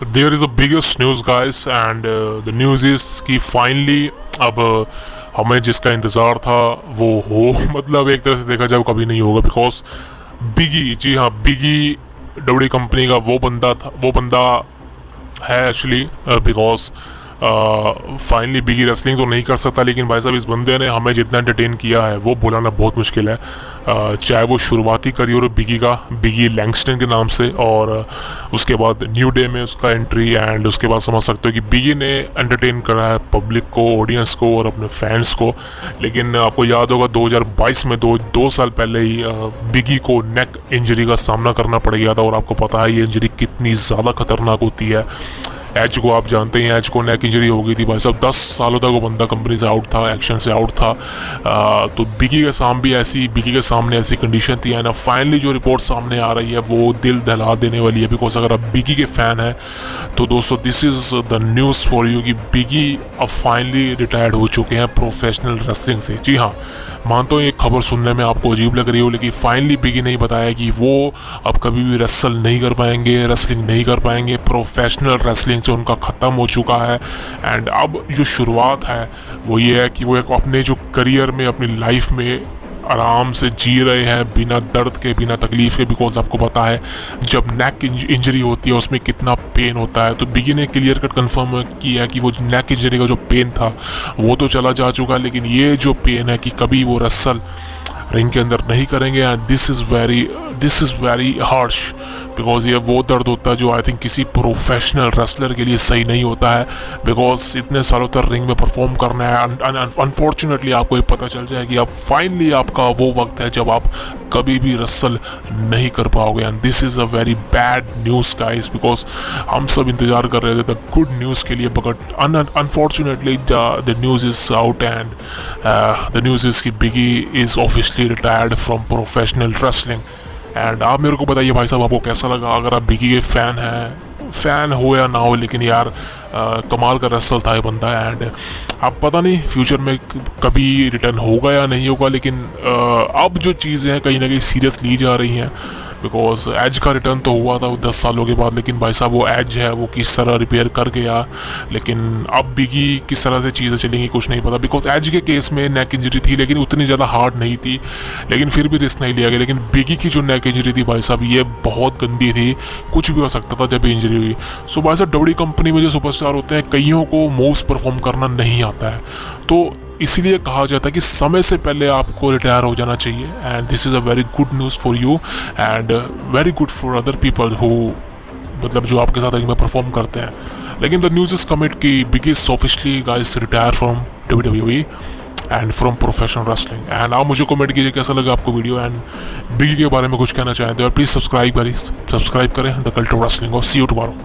There is the biggest news guys and the news is कि finally अब हमें जिसका इंतज़ार था वो हो मतलब एक तरह से देखा जाए वो कभी नहीं होगा बिकॉज बिगी, जी हाँ, बिगी डब्ल्यू कंपनी का वो बंदा है एक्चुअली बिकॉज फाइनली बिगी रेसलिंग तो नहीं कर सकता, लेकिन भाई साहब इस बंदे ने हमें जितना एंटरटेन किया है वो भुलाना बहुत मुश्किल है। चाहे वो शुरुआती करियर हो बिगी का, बिगी लैंगस्टन के नाम से, और उसके बाद न्यू डे में उसका एंट्री, एंड उसके बाद समझ सकते हो कि बिगी ने एंटरटेन करा है पब्लिक को, ऑडियंस को और अपने फैंस को। लेकिन आपको याद होगा 2022 में दो साल पहले ही बिगी को नेक इंजरी का सामना करना पड़ गया था, और आपको पता है ये इंजरी कितनी ज़्यादा खतरनाक होती है। एज को आप जानते हैं, एज को नेक इंजरी हो गई थी भाई साहब, 10 सालों तक वो बंदा कंपनी से आउट था, एक्शन से आउट था। तो बिगी के सामने ऐसी कंडीशन थी, एंड फाइनली जो रिपोर्ट सामने आ रही है वो दिल दहला देने वाली है। बिकॉज अगर आप बिगी के फ़ैन हैं तो दोस्तों this is the news for you कि बिगी अब फाइनली रिटायर्ड हो चुके हैं प्रोफेशनल रेसलिंग से। जी हाँ, मानता हूँ ये खबर सुनने में आपको अजीब लग रही हो, लेकिन फाइनली बिगी ने बताया कि वो अब कभी भी रेसलिंग नहीं कर पाएंगे, प्रोफेशनल रेसलिंग से उनका ख़त्म हो चुका है। एंड अब जो शुरुआत है वो ये है कि वो एक अपने जो करियर में, अपनी लाइफ में आराम से जी रहे हैं बिना दर्द के, बिना तकलीफ़ के। बिकॉज आपको पता है जब नेक इंजरी होती है उसमें कितना पेन होता है। तो बिगी ने क्लियर कट कंफर्म किया कि वो नेक इंजरी का जो पेन था वो तो चला जा चुका है, लेकिन ये जो पेन है कि कभी वो रेसल रिंग के अंदर नहीं करेंगे। And this is very harsh because ये वो दर्द होता है जो आई थिंक किसी प्रोफेशनल रेसलर के लिए सही नहीं होता है। बिकॉज इतने सालों तक रिंग में परफॉर्म करना है, अनफॉर्चुनेटली आपको ये पता चल जाए कि अब फाइनली आपका वो वक्त है जब आप कभी भी रेसल नहीं कर पाओगे। And this is a very bad news guys, because हम सब इंतज़ार कर रहे थे द गुड न्यूज़ के लिए, but unfortunately the news is out, and the news is कि Big E is officially retired from professional wrestling. And आप मेरे को बताइए भाई साहब आपको कैसा लगा, अगर आप बिगी के फ़ैन हो या ना हो, लेकिन यार कमाल का रेसल था ये बंदा। एंड आप पता नहीं फ्यूचर में कभी रिटर्न होगा या नहीं होगा, लेकिन अब जो चीज़ें हैं कहीं ना कहीं सीरियस ली जा रही हैं। बिकॉज एज का रिटर्न तो हुआ था 10 सालों के बाद, लेकिन भाई साहब वो एज है वो किस तरह रिपेयर कर गया, लेकिन अब बिगी किस तरह से चीज़ें चलेंगी कुछ नहीं पता। बिकॉज एज के केस में नेक इंजरी थी लेकिन उतनी ज़्यादा हार्ड नहीं थी, लेकिन फिर भी रिस्क नहीं लिया गया। लेकिन बिगी की जो नेक इंजरी थी भाई साहब ये बहुत गंदी थी, कुछ भी हो सकता था जब इंजरी हुई। सो भाई साहब डब्ल्यू कंपनी में जो सुपरस्टार होते हैं कईयों को मूव्स परफॉर्म करना नहीं आता है, तो इसीलिए कहा जाता है कि समय से पहले आपको रिटायर हो जाना चाहिए। And this is a very good news for you and very good for other people who मतलब जो आपके साथ रिंग में परफॉर्म करते हैं। लेकिन द न्यूज़ इज़ कमिट कि Big E is officially guys retire from WWE and from professional wrestling. And आप मुझे कमेंट कीजिए कैसा लगा आपको वीडियो, एंड बिगी के बारे में कुछ कहना चाहें तो प्लीज़ सब्सक्राइब करें द कल्ट ऑफ रेसलिंग, और सी यू टुमारो।